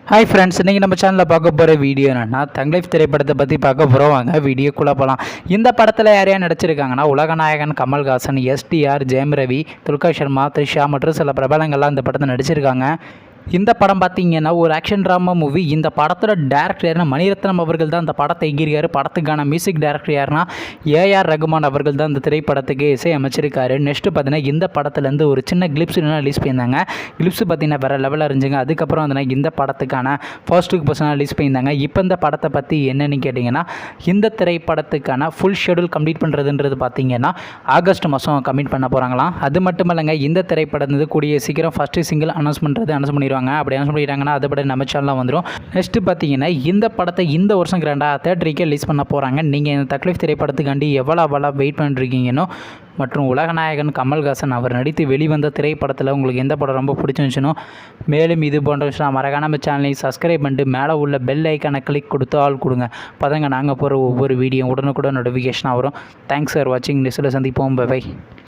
Hi friends, இன்றைக்கி நம்ம சேனலில் பார்க்க போகிற வீடியோ என்னென்னா தங் லைஃப் திரைப்படத்தை பற்றி பார்க்க போகிறோம். வாங்க வீடியோக்குள்ளே போகலாம். இந்த படத்தில் யார் யார் நடிச்சிருக்காங்கன்னா உலகநாயகன் கமல்ஹாசன், எஸ்டிஆர், ஜெயம் ரவி, துல்கா சர்மா, த்ரிஷா மற்றும் சில பிரபலங்கள்லாம் இந்த படத்தை நடிச்சிருக்காங்க. இந்த படம் பார்த்தீங்கன்னா ஒரு ஆக்ஷன் ட்ராமா மூவி. இந்த படத்தோட டேரக்டர் யாருன்னா மணிரத்னம் அவர்கள் தான் இந்த படத்தை எங்கிருக்காரு. படத்துக்கான மியூசிக் டேரக்டர் யாருன்னா ஏஆர் ரகுமான் அவர்கள் தான் இந்த திரைப்படத்துக்கு இசை அமைச்சிருக்காரு. நெக்ஸ்ட்டு பார்த்தீங்கன்னா இந்த படத்துலேருந்து ஒரு சின்ன கிளிப்ஸ் ரிலீஸ் பண்ணியிருந்தாங்க. கிளிப்ஸ் பார்த்தீங்கன்னா வேறு லெவலில் இருந்துச்சுங்க. அதுக்கப்புறம் வந்து இந்த படத்துக்கான ஃபர்ஸ்ட் லுக் பர்சனாக ரிலீஸ் பண்ணியிருந்தாங்க. இப்போ இந்த படத்தை பற்றி என்னென்னு கேட்டிங்கன்னா, இந்த திரைப்படத்துக்கான ஃபுல் ஷெடியூல் கம்ப்ளீட் பண்ணுறதுன்றது பார்த்தீங்கன்னா ஆகஸ்ட் மாதம் கம்ப்ளீட் பண்ண போகிறாங்களாம். அது மட்டும் இல்லைங்க, இந்த திரைப்படத்து கூடிய சீக்கிரம் ஃபஸ்ட்டு சிங்கிள் அனௌன்ஸ் பண்ணிடுவாங்க. அப்படி என்ன சொல்லிட்டாங்கன்னா அதுபடி நம்ம சேனலில் வந்துடும். நெக்ஸ்ட்டு பார்த்தீங்கன்னா இந்த படத்தை இந்த வருஷம் கிராண்டாக தேட்டருக்கே ரிலீஸ் பண்ண போகிறாங்க. நீங்கள் இந்த தங் லைஃப் திரைப்படத்துக்காண்டி எவ்வளோ வெயிட் பண்ணிருக்கீங்கன்னோ மற்றும் உலகநாயகன் கமல்ஹாசன் அவர் நடித்து வெளிவந்த திரைப்படத்தில் உங்களுக்கு எந்த படம் ரொம்ப பிடிச்சிருந்துச்சுனோ, மேலும் இது போன்ற விஷயம் மறக்காம நம்ம சேனலை சப்ஸ்கிரைப் பண்ணிட்டு மேலே உள்ள பெல் ஐக்கானை கிளிக் கொடுத்து ஆள் கொடுங்க. பதங்க நாங்கள் போகிற ஒவ்வொரு வீடியோ உடனுக்குடன் நோட்டிஃபிகேஷனாக வரும். தேங்க்ஸ் ஃபார் வாட்சிங். நெக்ஸ்ட்டில் சந்திப்போம். பை.